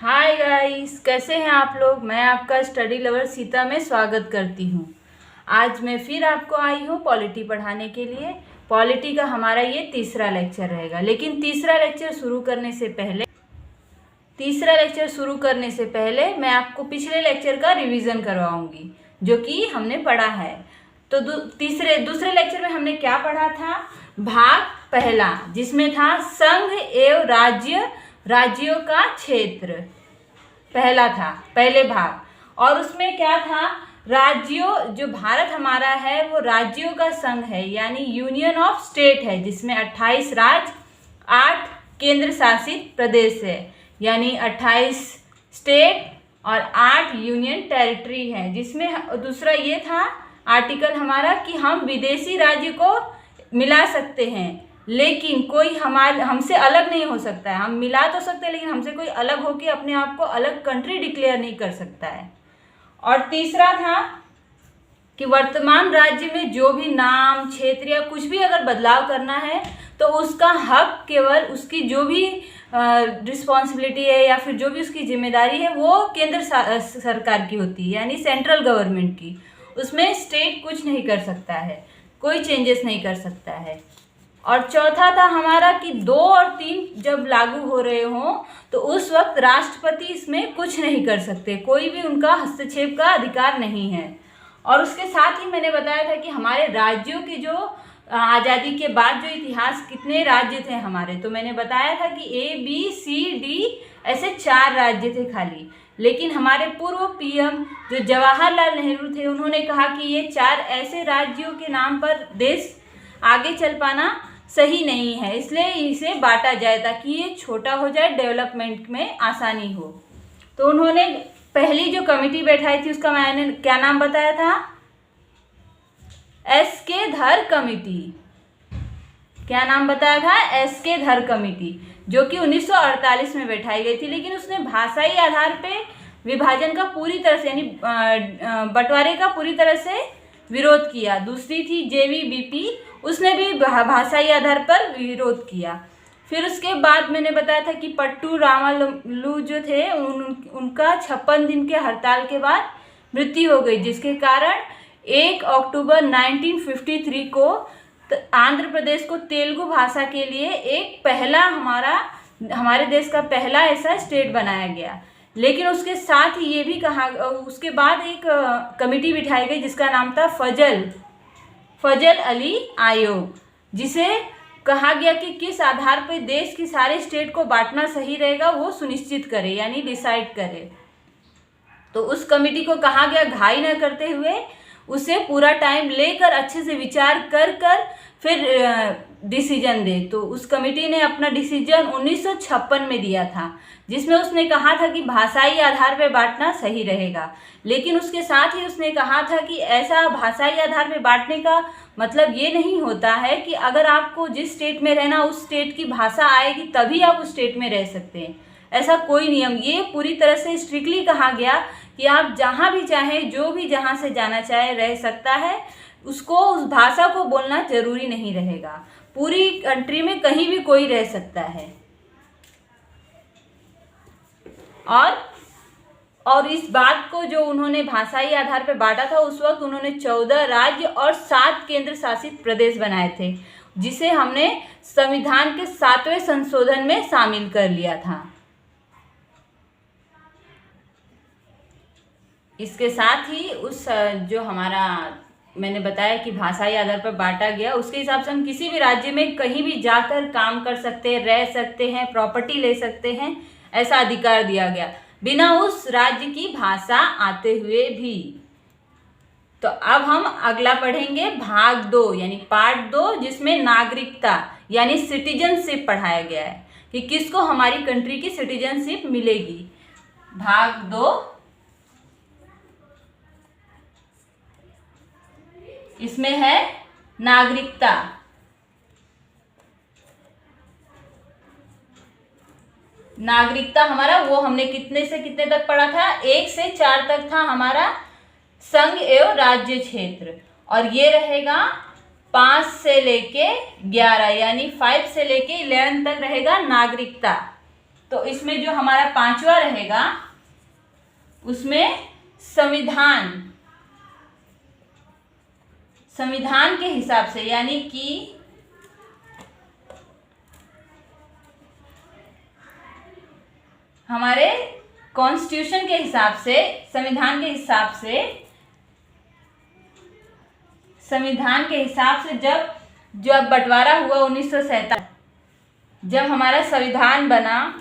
Hi guys, कैसे हैं आप लोग। मैं आपका स्टडी लवर सीता में स्वागत करती हूँ। आज मैं फिर आपको आई हूँ पॉलिटी पढ़ाने के लिए। पॉलिटी का हमारा ये तीसरा लेक्चर रहेगा। लेकिन तीसरा लेक्चर शुरू करने से पहले मैं आपको पिछले लेक्चर का रिवीजन करवाऊंगी जो कि हमने पढ़ा है। तो दूसरे लेक्चर में हमने क्या पढ़ा था। भाग पहला, जिसमें था संघ एवं राज्यों का क्षेत्र, पहले भाग। और उसमें क्या था, राज्यों, जो भारत हमारा है वो राज्यों का संघ है, यानी यूनियन ऑफ स्टेट है, जिसमें 28 राज्य, 8 केंद्र शासित प्रदेश है, यानी 28 स्टेट और 8 यूनियन टेरिटरी है। जिसमें दूसरा ये था आर्टिकल हमारा कि हम विदेशी राज्य को मिला सकते हैं, लेकिन कोई हमसे अलग नहीं हो सकता है। हम मिला तो सकते हैं, लेकिन हमसे कोई अलग होकर अपने आप को अलग कंट्री डिक्लेयर नहीं कर सकता है। और तीसरा था कि वर्तमान राज्य में जो भी नाम, क्षेत्र या कुछ भी अगर बदलाव करना है तो उसका हक केवल उसकी जो भी रिस्पॉन्सिबिलिटी है या फिर जो भी उसकी जिम्मेदारी है वो केंद्र सरकार की होती है, यानी सेंट्रल गवर्नमेंट की। उसमें स्टेट कुछ नहीं कर सकता है, कोई चेंजेस नहीं कर सकता है। और चौथा था हमारा कि 2 और 3 जब लागू हो रहे हों तो उस वक्त राष्ट्रपति इसमें कुछ नहीं कर सकते, कोई भी उनका हस्तक्षेप का अधिकार नहीं है। और उसके साथ ही मैंने बताया था कि हमारे राज्यों के जो आज़ादी के बाद जो इतिहास, कितने राज्य थे हमारे, तो मैंने बताया था कि ABCD ऐसे 4 राज्य थे खाली। लेकिन हमारे पूर्व PM जो जवाहरलाल नेहरू थे, उन्होंने कहा कि ये 4 ऐसे राज्यों के नाम पर देश आगे चल पाना सही नहीं है, इसलिए इसे बांटा जाए ताकि ये छोटा हो जाए, डेवलपमेंट में आसानी हो। तो उन्होंने पहली जो कमेटी बैठाई थी उसका मैंने क्या नाम बताया था, SK धर कमेटी। क्या नाम बताया था, SK धर कमेटी, जो कि 1948 में बैठाई गई थी। लेकिन उसने भाषाई आधार पे विभाजन का पूरी तरह से, यानी बंटवारे का पूरी तरह से विरोध किया। दूसरी थी JVBP, उसने भी भाषाई आधार पर विरोध किया। फिर उसके बाद मैंने बताया था कि पट्टू रामालू जो थे उनका 56 दिन के हड़ताल के बाद मृत्यु हो गई, जिसके कारण 1 अक्टूबर 1953 को आंध्र प्रदेश को तेलुगु भाषा के लिए एक पहला हमारे देश का पहला ऐसा स्टेट बनाया गया। लेकिन उसके साथ ही ये भी कहा, उसके बाद एक कमेटी बिठाई गई जिसका नाम था फजल अली आयोग, जिसे कहा गया कि किस आधार पर देश की सारे स्टेट को बांटना सही रहेगा वो सुनिश्चित करे, यानी डिसाइड करे। तो उस कमेटी को कहा गया घाई न करते हुए उसे पूरा टाइम लेकर अच्छे से विचार कर फिर डिसीजन दे। तो उस कमेटी ने अपना डिसीजन 1956 में दिया था, जिसमें उसने कहा था कि भाषाई आधार पर बांटना सही रहेगा। लेकिन उसके साथ ही उसने कहा था कि ऐसा भाषाई आधार पर बांटने का मतलब ये नहीं होता है कि अगर आपको जिस स्टेट में रहना उस स्टेट की भाषा आएगी तभी आप उस स्टेट में रह सकते हैं, ऐसा कोई नियम। ये पूरी तरह से स्ट्रिक्टली कहा गया कि आप जहाँ भी चाहें, जो भी जहाँ से जाना चाहे रह सकता है, उसको उस भाषा को बोलना जरूरी नहीं रहेगा। पूरी कंट्री में कहीं भी कोई रह सकता है। और इस बात को जो उन्होंने भाषाई आधार पर बांटा था, उस वक्त उन्होंने 14 राज्य और 7 केंद्र शासित प्रदेश बनाए थे, जिसे हमने संविधान के 7वें संशोधन में शामिल कर लिया था। इसके साथ ही उस जो हमारा मैंने बताया कि भाषाई आधार पर बांटा गया, उसके हिसाब से हम किसी भी राज्य में कहीं भी जाकर काम कर सकते हैं, रह सकते हैं, प्रॉपर्टी ले सकते हैं, ऐसा अधिकार दिया गया, बिना उस राज्य की भाषा आते हुए भी। तो अब हम अगला पढ़ेंगे भाग 2, यानी पार्ट 2, जिसमें नागरिकता यानी सिटीजनशिप पढ़ाया गया है कि किसको हमारी कंट्री की सिटीजनशिप मिलेगी। भाग 2, इसमें है नागरिकता। नागरिकता हमारा वो हमने कितने से कितने तक पढ़ा था, 1 से 4 तक था हमारा संघ एवं राज्य क्षेत्र। और ये रहेगा 5 से लेके 11, यानी 5 से लेके 11 तक रहेगा नागरिकता। तो इसमें जो हमारा पांचवा रहेगा उसमें संविधान के हिसाब से, यानी कि हमारे कॉन्स्टिट्यूशन के हिसाब से, संविधान के हिसाब से जब बंटवारा हुआ 1947, जब हमारा संविधान बना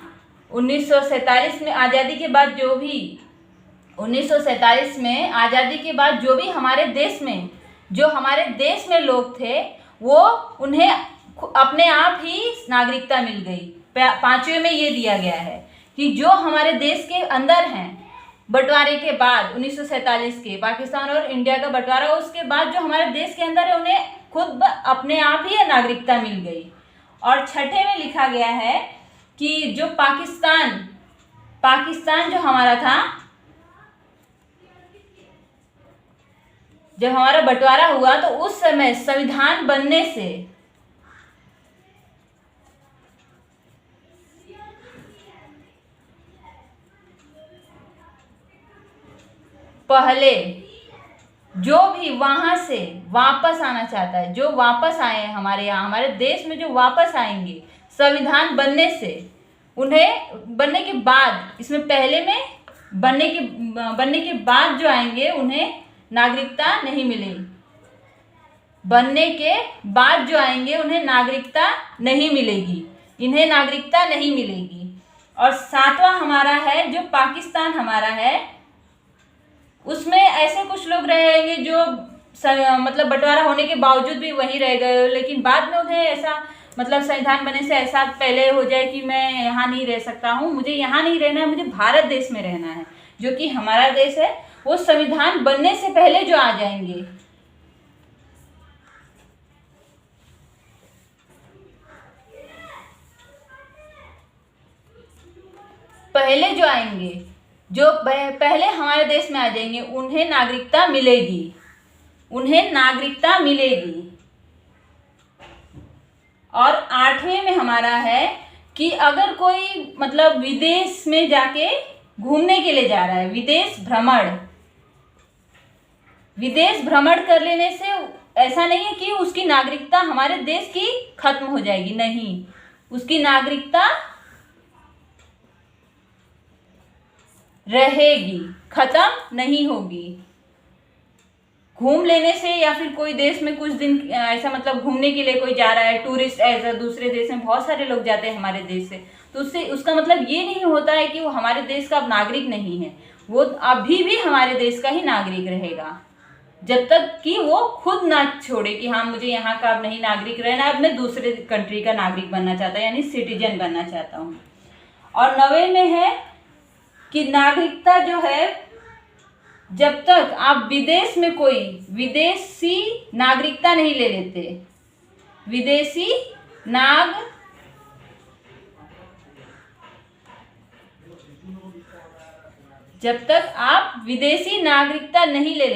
1947 में, आज़ादी के बाद 1947 में आज़ादी के बाद जो भी हमारे देश में लोग थे, वो उन्हें अपने आप ही नागरिकता मिल गई। पांचवें में ये दिया गया है कि जो हमारे देश के अंदर हैं, बंटवारे के बाद 1947 के पाकिस्तान और इंडिया का बंटवारा, उसके बाद जो हमारे देश के अंदर है उन्हें खुद अपने आप ही नागरिकता मिल गई। और छठे में लिखा गया है कि जो पाकिस्तान जो हमारा था, जब हमारा बंटवारा हुआ तो उस समय संविधान बनने से पहले जो भी वहां से वापस आना चाहता है, जो वापस आए हैं हमारे यहाँ, हमारे देश में जो वापस आएंगे संविधान बनने से, उन्हें बनने के बाद, इसमें पहले में बनने के बाद जो आएंगे उन्हें नागरिकता नहीं मिलेगी। बनने के बाद जो आएंगे उन्हें नागरिकता नहीं मिलेगी, इन्हें नागरिकता नहीं मिलेगी। और सातवां हमारा है, जो पाकिस्तान हमारा है, उसमें ऐसे कुछ लोग रहेंगे जो मतलब बंटवारा होने के बावजूद भी वहीं रह गए, लेकिन बाद में उन्हें ऐसा मतलब संविधान बनने से ऐसा पहले हो जाए कि मैं यहाँ नहीं रह सकता हूँ, मुझे यहाँ नहीं रहना है, मुझे भारत देश में रहना है, जो कि हमारा देश है, वो संविधान बनने से पहले जो आ जाएंगे। पहले जो आएंगे, जो पहले हमारे देश में आ जाएंगे, उन्हें नागरिकता मिलेगी, उन्हें नागरिकता मिलेगी। और आठवें में हमारा है कि अगर कोई मतलब विदेश में जाके घूमने के लिए जा रहा है, विदेश भ्रमण कर लेने से ऐसा नहीं है कि उसकी नागरिकता हमारे देश की खत्म हो जाएगी, नहीं, उसकी नागरिकता रहेगी, खत्म नहीं होगी। घूम लेने से या फिर कोई देश में कुछ दिन ऐसा मतलब घूमने के लिए कोई जा रहा है, टूरिस्ट ऐसा, दूसरे देश में बहुत सारे लोग जाते हैं हमारे देश से, तो उससे उसका मतलब ये नहीं होता है कि वो हमारे देश का अब नागरिक नहीं है, वो अभी भी हमारे देश का ही नागरिक रहेगा, जब तक कि वो खुद ना छोड़े कि हाँ मुझे यहाँ का अब नहीं नागरिक रहना है, अब मैं दूसरे कंट्री का नागरिक बनना चाहता हूँ, यानी सिटीजन बनना चाहता हूँ। और 9वें में है कि नागरिकता जो है, जब तक आप विदेश में कोई विदेशी नागरिकता नहीं ले लेते, जब तक आप विदेशी नागरिकता नहीं ले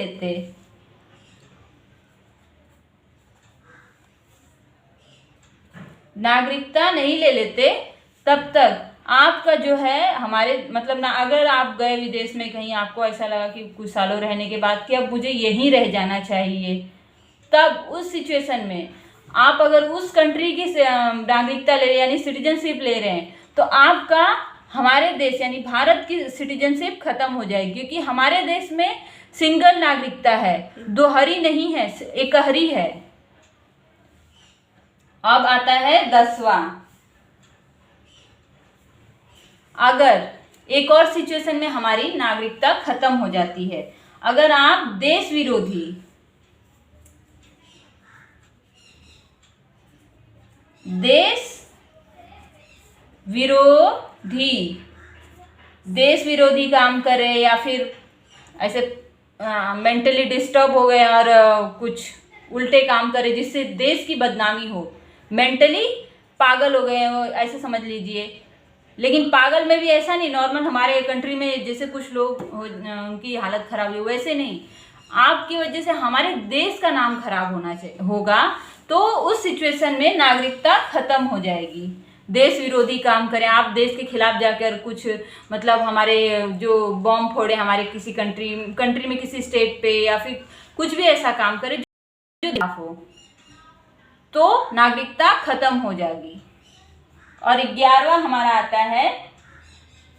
लेते, तब तक आपका जो है हमारे मतलब ना, अगर आप गए विदेश में कहीं, आपको ऐसा लगा कि कुछ सालों रहने के बाद कि अब मुझे यहीं रह जाना चाहिए, तब उस सिचुएशन में आप अगर उस कंट्री की नागरिकता ले रहे हैं यानी सिटीजनशिप ले रहे हैं, तो आपका हमारे देश यानी भारत की सिटीजनशिप खत्म हो जाएगी, क्योंकि हमारे देश में सिंगल नागरिकता है, दोहरी नहीं है, एकहरी है। अब आता है 10वां, अगर एक और सिचुएशन में हमारी नागरिकता खत्म हो जाती है, अगर आप देश विरोधी काम करे, या फिर ऐसे मेंटली डिस्टर्ब हो गए और कुछ उल्टे काम करे जिससे देश की बदनामी हो, मेंटली पागल हो गए हो ऐसे समझ लीजिए। लेकिन पागल में भी ऐसा नहीं, नॉर्मल हमारे कंट्री में जैसे कुछ लोग उनकी हालत खराब हुई वैसे नहीं, आपकी वजह से हमारे देश का नाम खराब होगा, तो उस सिचुएशन में नागरिकता खत्म हो जाएगी। देश विरोधी काम करें, आप देश के खिलाफ जाकर कुछ मतलब हमारे जो बॉम्ब फोड़े हमारे किसी कंट्री में किसी स्टेट पे, या फिर कुछ भी ऐसा काम करें जो खिलाफ हो, तो नागरिकता खत्म हो जाएगी। और 11वां हमारा आता है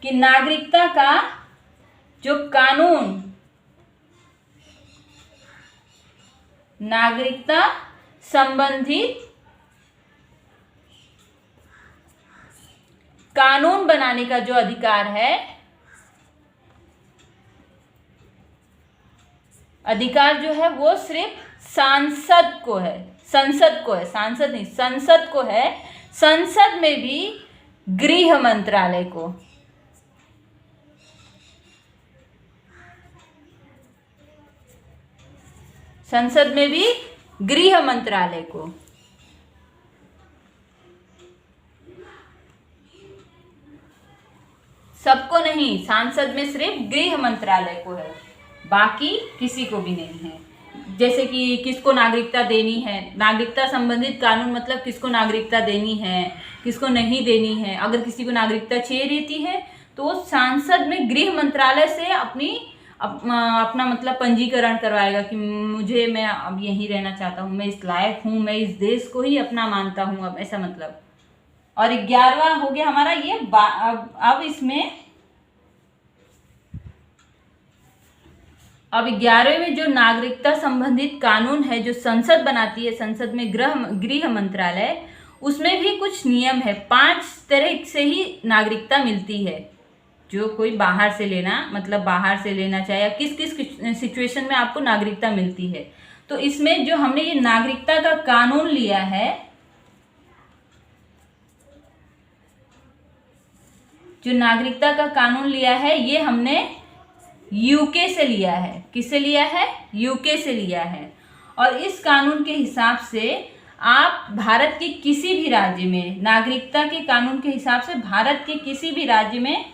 कि नागरिकता का जो कानून, नागरिकता संबंधित कानून बनाने का जो अधिकार है, अधिकार जो है वो सिर्फ सांसद को है, संसद को है, सांसद नहीं संसद को है। संसद में भी गृह मंत्रालय को, संसद में भी गृह मंत्रालय को। सबको नहीं, सांसद में सिर्फ गृह मंत्रालय को है, बाकी किसी को भी नहीं है। जैसे कि किसको नागरिकता देनी है, नागरिकता संबंधित कानून मतलब किसको नागरिकता देनी है, किसको नहीं देनी है। अगर किसी को नागरिकता चाहिए रहती है तो सांसद में गृह मंत्रालय से अपना मतलब पंजीकरण करवाएगा कि मैं अब यहीं रहना चाहता हूँ, मैं इस लायक हूँ, मैं इस देश को ही अपना मानता हूँ, अब ऐसा मतलब। और 11वां हो गया हमारा ये। अब इसमें अब 11वें में जो नागरिकता संबंधित कानून है जो संसद बनाती है, संसद में गृह मंत्रालय, उसमें भी कुछ नियम है। 5 तरह से ही नागरिकता मिलती है, जो कोई बाहर से लेना मतलब बाहर से लेना चाहे, या किस किस सिचुएशन में आपको नागरिकता मिलती है। तो इसमें जो हमने ये नागरिकता का कानून लिया है, जो नागरिकता का कानून लिया है, ये हमने यूके से लिया है। किससे लिया है? यूके से लिया है। और इस कानून के हिसाब से आप भारत के किसी भी राज्य में, नागरिकता के कानून के हिसाब से भारत के किसी भी राज्य में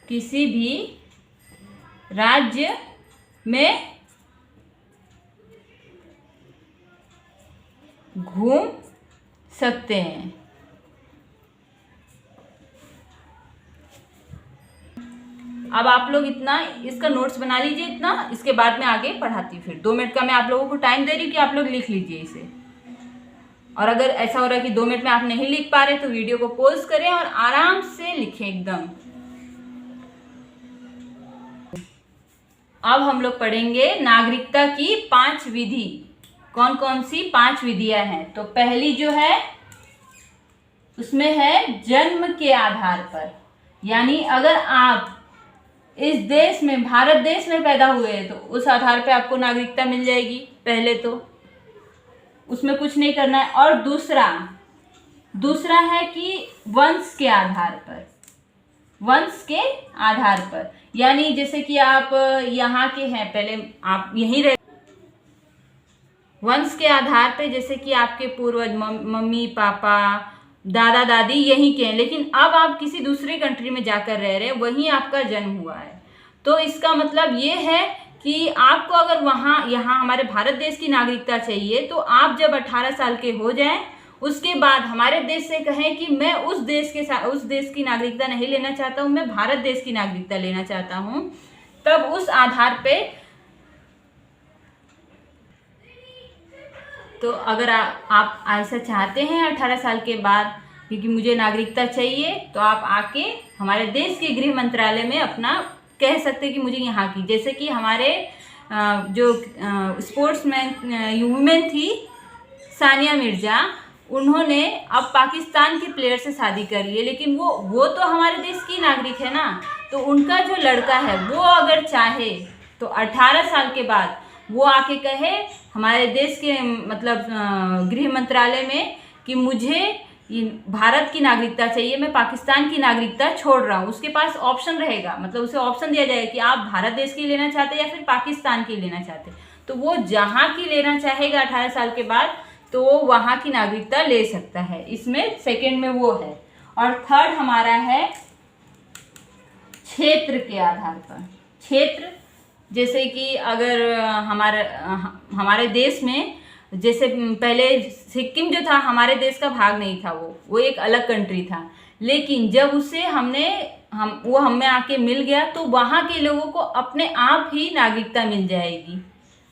किसी भी राज्य में घूम सकते हैं। अब आप लोग इतना इसका नोट्स बना लीजिए, इतना, इसके बाद में आगे पढ़ाती हूँ। फिर 2 मिनट का मैं आप लोगों को टाइम दे रही हूँ कि आप लोग लिख लीजिए इसे। और अगर ऐसा हो रहा है कि 2 मिनट में आप नहीं लिख पा रहे तो वीडियो को पॉज करें और आराम से लिखें एकदम। अब हम लोग पढ़ेंगे नागरिकता की 5 विधि। कौन कौन सी 5 विधियां हैं? तो पहली जो है उसमें है जन्म के आधार पर, यानी अगर आप इस देश में, भारत देश में पैदा हुए हैं तो उस आधार पे आपको नागरिकता मिल जाएगी। पहले तो उसमें कुछ नहीं करना है। और दूसरा है कि वंश के आधार पर, वंश के आधार पर, यानी जैसे कि आप यहाँ के हैं, पहले आप यहीं रह, वंश के आधार पे जैसे कि आपके पूर्वज मम्मी पापा दादा दादी यहीं के हैं, लेकिन अब आप किसी दूसरे कंट्री में जाकर रह रहे हैं, वहीं आपका जन्म हुआ है। तो इसका मतलब ये है कि आपको अगर यहाँ हमारे भारत देश की नागरिकता चाहिए तो आप जब 18 साल के हो जाएं, उसके बाद हमारे देश से कहें कि मैं उस देश की नागरिकता नहीं लेना चाहता हूँ, मैं भारत देश की नागरिकता लेना चाहता हूँ, तब उस आधार पे, तो अगर आप ऐसा चाहते हैं 18 साल के बाद क्योंकि मुझे नागरिकता चाहिए, तो आप आके हमारे देश के गृह मंत्रालय में अपना कह सकते हैं कि मुझे यहाँ की, जैसे कि हमारे जो स्पोर्ट्समैन वुमेन थी सानिया मिर्ज़ा, उन्होंने अब पाकिस्तान के प्लेयर से शादी कर ली है, लेकिन वो तो हमारे देश की नागरिक है ना, तो उनका जो लड़का है वो अगर चाहे तो 18 साल के बाद वो आके कहे हमारे देश के मतलब गृह मंत्रालय में कि मुझे भारत की नागरिकता चाहिए, मैं पाकिस्तान की नागरिकता छोड़ रहा हूँ। उसके पास ऑप्शन रहेगा, मतलब उसे ऑप्शन दिया जाएगा कि आप भारत देश की लेना चाहते हैं या फिर पाकिस्तान की लेना चाहते हैं, तो वो जहाँ की लेना चाहेगा 18 साल के बाद तो वो वहाँ की नागरिकता ले सकता है। इसमें सेकंड में वो है। और थर्ड हमारा है क्षेत्र के आधार पर। क्षेत्र जैसे कि अगर हमारे देश में, जैसे पहले सिक्किम जो था हमारे देश का भाग नहीं था, वो एक अलग कंट्री था। लेकिन जब उसे वो हमें आके मिल गया तो वहाँ के लोगों को अपने आप ही नागरिकता मिल जाएगी।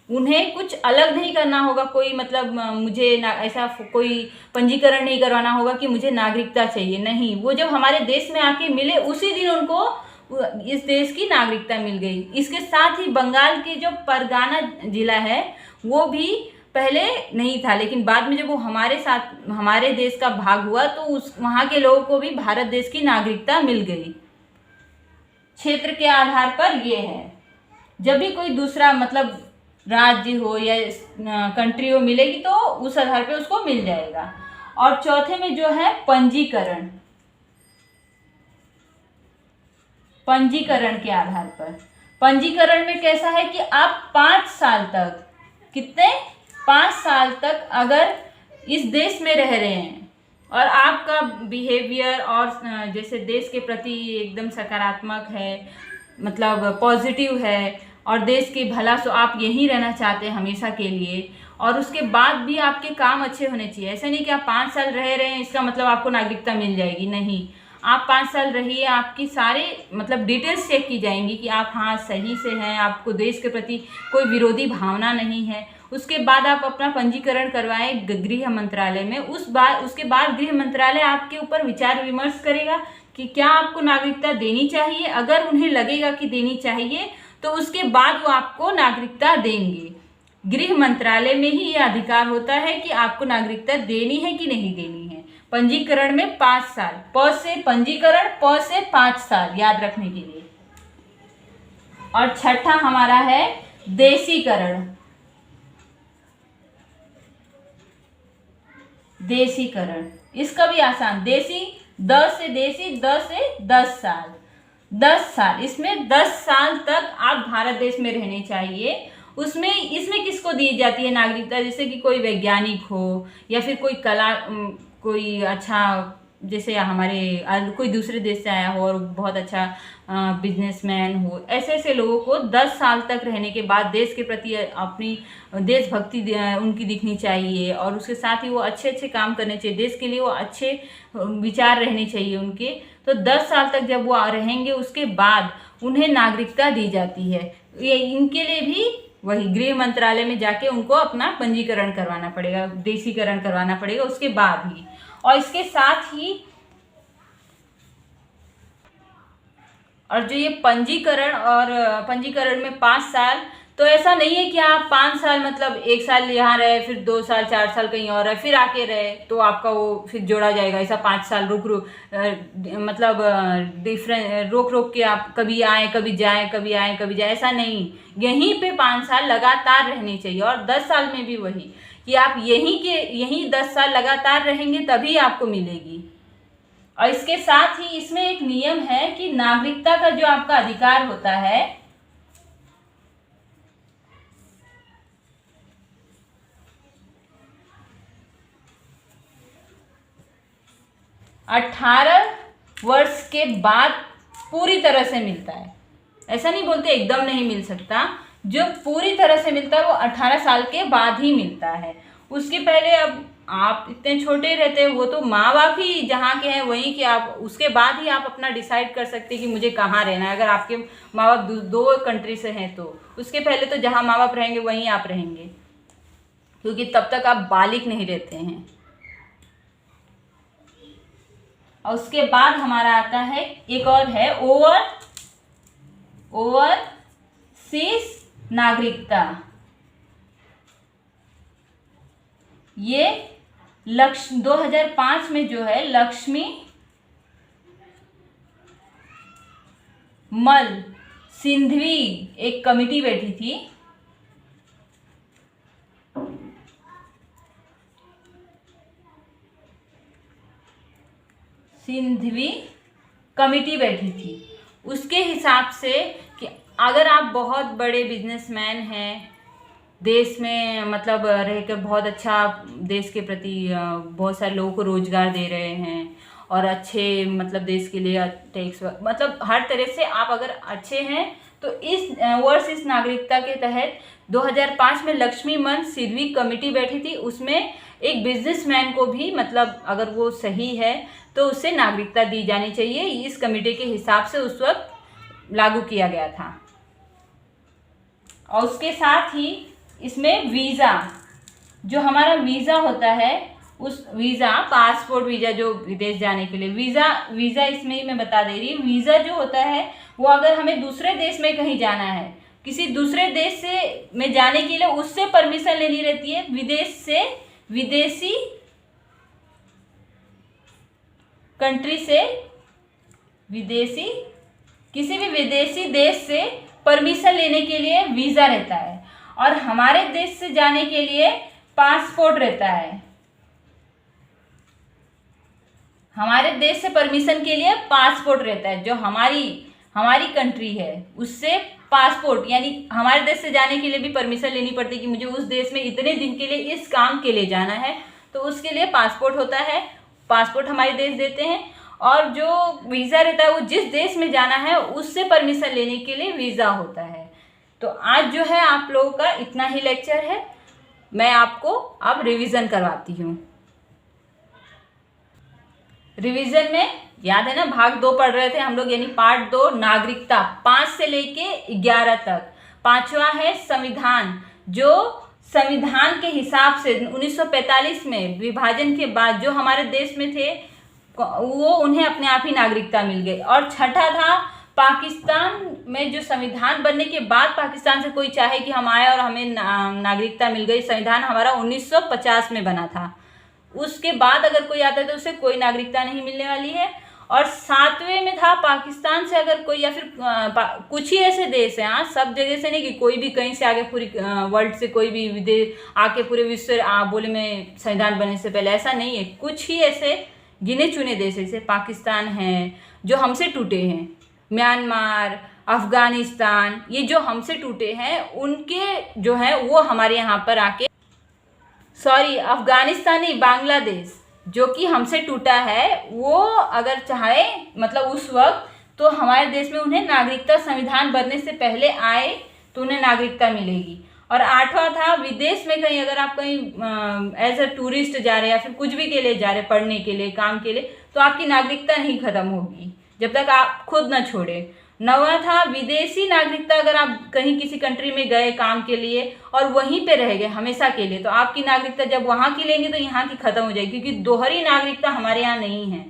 उन्हें कुछ अलग नहीं करना होगा, कोई मतलब मुझे ऐसा कोई पंजीकरण नहीं करवाना होगा कि मुझे नागरिकता चाहिए, नहीं। वो जब हमारे देश में आके मिले उसी दिन उनको इस देश की नागरिकता मिल गई। इसके साथ ही बंगाल के जो परगाना जिला है वो भी पहले नहीं था, लेकिन बाद में जब वो हमारे देश का भाग हुआ तो वहाँ के लोगों को भी भारत देश की नागरिकता मिल गई। क्षेत्र के आधार पर ये है, जब भी कोई दूसरा मतलब राज्य हो या कंट्री हो मिलेगी तो उस आधार पे उसको मिल जाएगा। और चौथे में जो है पंजीकरण, पंजीकरण के आधार पर। पंजीकरण में कैसा है कि आप 5 साल तक, कितने, 5 साल तक अगर इस देश में रह रहे हैं और आपका बिहेवियर और जैसे देश के प्रति एकदम सकारात्मक है, मतलब पॉजिटिव है और देश के भला सो आप यहीं रहना चाहते हैं हमेशा के लिए, और उसके बाद भी आपके काम अच्छे होने चाहिए। ऐसा नहीं कि आप 5 साल रह रहे हैं इसका मतलब आपको नागरिकता मिल जाएगी, नहीं। आप 5 साल रहिए, आपकी सारे मतलब डिटेल्स चेक की जाएंगी कि आप हाँ सही से हैं, आपको देश के प्रति कोई विरोधी भावना नहीं है। उसके बाद आप अपना पंजीकरण करवाएं गृह मंत्रालय में। उसके बाद गृह मंत्रालय आपके ऊपर विचार विमर्श करेगा कि क्या आपको नागरिकता देनी चाहिए। अगर उन्हें लगेगा कि देनी चाहिए तो उसके बाद वो आपको नागरिकता देंगे। गृह मंत्रालय में ही ये अधिकार होता है कि आपको नागरिकता देनी है कि नहीं देनी है। पंजीकरण में 5 साल, प से पंजीकरण, प से 5 साल याद रखने के लिए। और छठा हमारा है देशीकरण। देशीकरण, इसका भी आसान, देशी, द से देशी, द से 10 साल, 10 साल। इसमें 10 साल तक आप भारत देश में रहने चाहिए। इसमें किसको दी जाती है नागरिकता, जैसे कि कोई वैज्ञानिक हो या फिर कोई अच्छा, जैसे हमारे कोई दूसरे देश से आया हो और बहुत अच्छा बिजनेसमैन हो, ऐसे ऐसे लोगों को 10 साल तक रहने के बाद देश के प्रति अपनी देशभक्ति उनकी दिखनी चाहिए और उसके साथ ही वो अच्छे अच्छे काम करने चाहिए, देश के लिए वो अच्छे विचार रहने चाहिए उनके। तो 10 साल तक जब वो रहेंगे उसके बाद उन्हें नागरिकता दी जाती है। ये इनके लिए भी वही गृह मंत्रालय में जाके उनको अपना पंजीकरण करवाना पड़ेगा, देशीकरण करवाना पड़ेगा उसके बाद ही। और इसके साथ ही और जो ये पंजीकरण में 5 साल, तो ऐसा नहीं है कि आप 5 साल मतलब 1 साल यहाँ रहे, फिर 2 साल 4 साल कहीं और रहे, फिर आके रहे तो आपका वो फिर जोड़ा जाएगा। ऐसा 5 साल मतलब रोक के आप कभी आए कभी जाएं, कभी आए कभी जाए, ऐसा नहीं। यहीं पे 5 साल लगातार रहनी चाहिए। और 10 साल में भी वही कि आप यहीं 10 साल लगातार रहेंगे तभी आपको मिलेगी। और इसके साथ ही इसमें एक नियम है कि नागरिकता का जो आपका अधिकार होता है, अठारह वर्ष के बाद पूरी तरह से मिलता है। ऐसा नहीं बोलते एकदम नहीं मिल सकता, जो पूरी तरह से मिलता है वो 18 साल के बाद ही मिलता है। उसके पहले अब आप इतने छोटे रहते हैं, वो तो माँ बाप ही जहाँ के हैं वहीं के, आप उसके बाद ही आप अपना डिसाइड कर सकते हैं कि मुझे कहाँ रहना है। अगर आपके माँ बाप दो कंट्री से हैं तो उसके पहले तो जहाँ माँ बाप रहेंगे वहीं आप रहेंगे, क्योंकि तब तक आप बालिग नहीं रहते हैं। और उसके बाद हमारा आता है एक और है ओवरसीज नागरिकता। ये 2005 में जो है लक्ष्मी मल सिंघवी एक कमिटी बैठी थी, सिंघवी कमिटी बैठी थी। उसके हिसाब से कि अगर आप बहुत बड़े बिजनेसमैन हैं, देश में मतलब रहकर बहुत अच्छा देश के प्रति बहुत सारे लोगों को रोजगार दे रहे हैं और अच्छे मतलब देश के लिए टैक्स मतलब हर तरह से आप अगर अच्छे हैं तो इस वर्ष इस नागरिकता के तहत 2005 में लक्ष्मी मंच सिरवी कमेटी बैठी थी। उसमें एक बिजनेसमैन को भी मतलब अगर वो सही है तो उसे नागरिकता दी जानी चाहिए, इस कमेटी के हिसाब से उस वक्त लागू किया गया था। और उसके साथ ही इसमें वीज़ा, जो हमारा वीज़ा होता है, उस वीज़ा, पासपोर्ट वीज़ा जो विदेश जाने के लिए वीज़ा इसमें ही मैं बता दे रही हूँ। वीज़ा जो होता है वो अगर हमें दूसरे देश में कहीं जाना है, किसी दूसरे देश से में जाने के लिए उससे परमिशन लेनी रहती है। विदेश से, विदेशी कंट्री से, विदेशी किसी भी विदेशी देश से परमिशन लेने के लिए वीज़ा रहता है, और हमारे देश से जाने के लिए पासपोर्ट रहता है। हमारे देश से परमिशन के लिए पासपोर्ट रहता है, जो हमारी कंट्री है उससे पासपोर्ट, यानी हमारे देश से जाने के लिए भी परमिशन लेनी पड़ती है कि मुझे उस देश में इतने दिन के लिए इस काम के लिए जाना है, तो उसके लिए पासपोर्ट होता है। पासपोर्ट हमारे देश देते हैं, और जो वीज़ा रहता है वो जिस देश में जाना है उससे परमिशन लेने के लिए वीज़ा होता है। तो आज जो है आप लोगों का इतना ही लेक्चर है, मैं आपको अब रिवीजन करवाती हूँ। रिवीजन में याद है ना, भाग 2 पढ़ रहे थे हम लोग, यानी पार्ट 2 नागरिकता 5 से लेके 11 तक। 5वां है संविधान, जो संविधान के हिसाब से 1945 में विभाजन के बाद जो हमारे देश में थे वो उन्हें अपने आप ही नागरिकता मिल गई। और छठा था पाकिस्तान में, जो संविधान बनने के बाद पाकिस्तान से कोई चाहे कि हम आए और हमें नागरिकता मिल गई। संविधान हमारा 1950 में बना था, उसके बाद अगर कोई आता है तो उसे कोई नागरिकता नहीं मिलने वाली है। और 7वें में था पाकिस्तान से अगर कोई, या फिर कुछ ही ऐसे देश हैं, हाँ सब जगह से नहीं कि कोई भी कहीं से आगे पूरी वर्ल्ड से कोई भी विदेश आके पूरे विश्व बोले में संविधान बनने से पहले, ऐसा नहीं है। कुछ ही ऐसे गिने चुने देश जैसे पाकिस्तान हैं जो हमसे टूटे हैं, म्यांमार, अफगानिस्तान, ये जो हमसे टूटे हैं उनके जो है वो हमारे यहाँ पर आके, सॉरी अफगानिस्तान नहीं, बांग्लादेश जो कि हमसे टूटा है, वो अगर चाहे मतलब उस वक्त तो हमारे देश में उन्हें नागरिकता संविधान बनने से पहले आए तो उन्हें नागरिकता मिलेगी। और 8वां था विदेश में कहीं अगर आप कहीं एज अ टूरिस्ट जा रहे हैं या फिर कुछ भी के लिए जा रहे हैं, पढ़ने के लिए, काम के लिए, तो आपकी नागरिकता नहीं खत्म होगी जब तक आप खुद ना छोड़े। 9वां था विदेशी नागरिकता, अगर आप कहीं किसी कंट्री में गए काम के लिए और वहीं पे रह गए हमेशा के लिए, तो आपकी नागरिकता जब वहाँ की लेंगे तो यहाँ की खत्म हो जाएगी, क्योंकि दोहरी नागरिकता हमारे यहाँ नहीं है।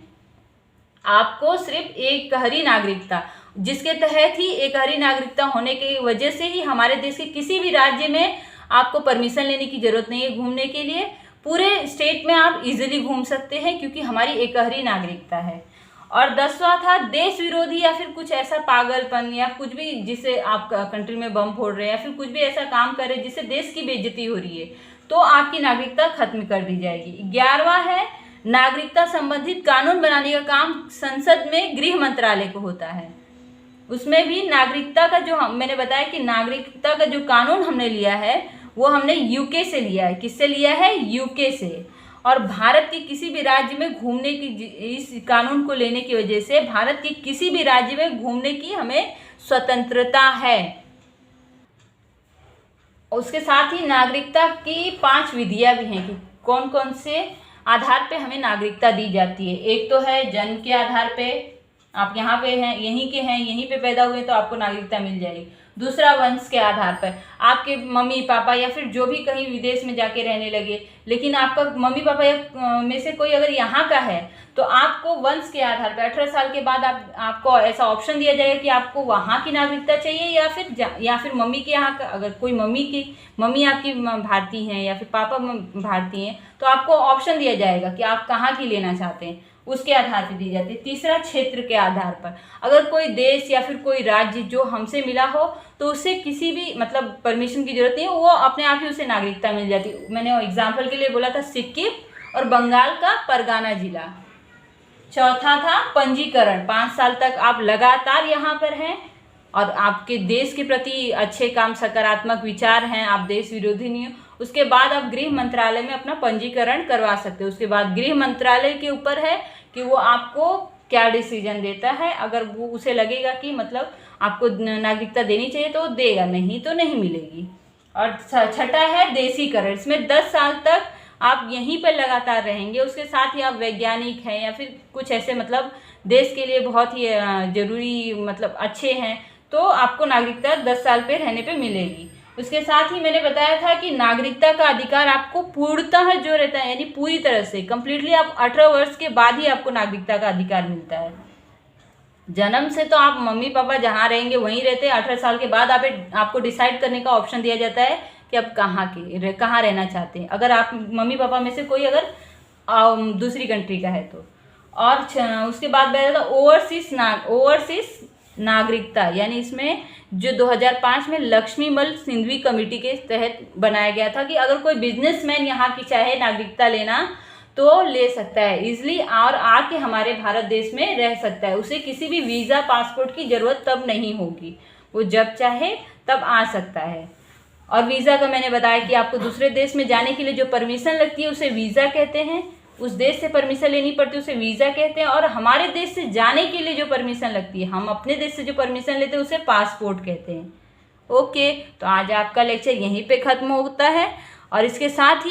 आपको सिर्फ एकहरी नागरिकता, जिसके तहत ही एकहरी नागरिकता होने की वजह से ही हमारे देश के किसी भी राज्य में आपको परमिशन लेने की जरूरत नहीं है घूमने के लिए। पूरे स्टेट में आप इजीली घूम सकते हैं क्योंकि हमारी एकहरी नागरिकता है। और 10वां था देश विरोधी या फिर कुछ ऐसा पागलपन या कुछ भी जिसे आप कंट्री में बम फोड़ रहे हैं या फिर कुछ भी ऐसा काम कर रहे हैं जिससे देश की बेइज्जती हो रही है, तो आपकी नागरिकता खत्म कर दी जाएगी। 11वां है नागरिकता संबंधित कानून बनाने का काम संसद में गृह मंत्रालय को होता है। उसमें भी नागरिकता का जो मैंने बताया कि नागरिकता का जो कानून हमने लिया है वो हमने यूके से लिया है। किससे लिया है? यूके से। और भारत के किसी भी राज्य में घूमने की, इस कानून को लेने की वजह से भारत के किसी भी राज्य में घूमने की हमें स्वतंत्रता है। उसके साथ ही नागरिकता की 5 विधियां भी हैं कि कौन कौन से आधार पे हमें नागरिकता दी जाती है। एक तो है जन्म के आधार पे, आप यहाँ पे हैं, यहीं के हैं, यहीं पे पैदा हुए तो आपको नागरिकता मिल जाएगी। दूसरा वंश के आधार पर, आपके मम्मी पापा या फिर जो भी कहीं विदेश में जाके रहने लगे, लेकिन आपका मम्मी पापा में से कोई अगर यहाँ का है तो आपको वंश के आधार पर 18 साल के बाद आपको ऐसा ऑप्शन दिया जाएगा कि आपको वहाँ की नागरिकता चाहिए या फिर मम्मी के यहाँ का, अगर कोई मम्मी आपकी भारतीय हैं या फिर पापा भारतीय हैं तो आपको ऑप्शन दिया जाएगा कि आप कहाँ की लेना चाहते हैं, उसके आधार पर दी जाती है। तीसरा क्षेत्र के आधार पर, अगर कोई देश या फिर कोई राज्य जो हमसे मिला हो तो उससे किसी भी मतलब परमिशन की जरूरत नहीं है, वो अपने आप ही उसे नागरिकता मिल जाती है। मैंने एग्जाम्पल के लिए बोला था सिक्किम और बंगाल का परगाना जिला। चौथा था पंजीकरण, 5 साल तक आप लगातार यहाँ पर हैं और आपके देश के प्रति अच्छे काम, सकारात्मक विचार हैं, आप देश विरोधी नहीं हो, उसके बाद आप गृह मंत्रालय में अपना पंजीकरण करवा सकते हो। उसके बाद गृह मंत्रालय के ऊपर है कि वो आपको क्या डिसीजन देता है। अगर वो उसे लगेगा कि मतलब आपको नागरिकता देनी चाहिए तो देगा, नहीं तो नहीं मिलेगी। और छठा है देशीकरण। इसमें 10 साल तक आप यहीं पर लगातार रहेंगे, उसके साथ ही आप वैज्ञानिक हैं या फिर कुछ ऐसे मतलब देश के लिए बहुत ही जरूरी मतलब अच्छे हैं, तो आपको नागरिकता 10 साल पे रहने पे मिलेगी। उसके साथ ही मैंने बताया था कि नागरिकता का अधिकार आपको पूर्णतः जो रहता है, यानी पूरी तरह से कंप्लीटली आप 18 वर्ष के बाद ही आपको नागरिकता का अधिकार मिलता है। जन्म से तो आप मम्मी पापा जहाँ रहेंगे वहीं रहते हैं। 18 साल के बाद आपको डिसाइड करने का ऑप्शन दिया जाता है कि आप कहाँ रहना चाहते हैं, अगर आप मम्मी पापा में से कोई अगर दूसरी कंट्री का है तो। और उसके बाद बताया था ओवरसीज नागरिकता, यानी इसमें जो 2005 में लक्ष्मीमल सिंघवी कमेटी के तहत बनाया गया था कि अगर कोई बिजनेसमैन यहाँ की चाहे नागरिकता लेना तो ले सकता है इजली, और आके हमारे भारत देश में रह सकता है। उसे किसी भी वीज़ा पासपोर्ट की ज़रूरत तब नहीं होगी, वो जब चाहे तब आ सकता है। और वीज़ा का मैंने बताया कि आपको दूसरे देश में जाने के लिए जो परमिशन लगती है उसे वीज़ा कहते हैं, उस देश से परमिशन लेनी पड़ती है उसे वीज़ा कहते हैं। और हमारे देश से जाने के लिए जो परमिशन लगती है, हम अपने देश से जो परमिशन लेते हैं उसे पासपोर्ट कहते हैं। ओके, तो आज आपका लेक्चर यहीं पे ख़त्म होता है। और इसके साथ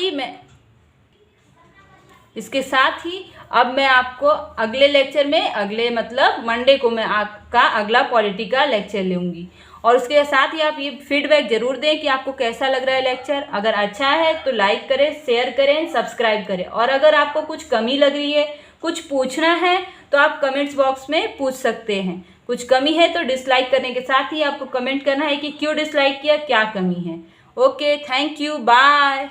ही अब मैं आपको अगले लेक्चर में, अगले मतलब मंडे को मैं आपका अगला पॉलिटी का लेक्चर लूँगी। और उसके साथ ही आप ये फीडबैक ज़रूर दें कि आपको कैसा लग रहा है लेक्चर। अगर अच्छा है तो लाइक करें, शेयर करें, सब्सक्राइब करें। और अगर आपको कुछ कमी लग रही है, कुछ पूछना है, तो आप कमेंट्स बॉक्स में पूछ सकते हैं। कुछ कमी है तो डिसलाइक करने के साथ ही आपको कमेंट करना है कि क्यों डिसलाइक किया, क्या कमी है। Okay, thank you, bye.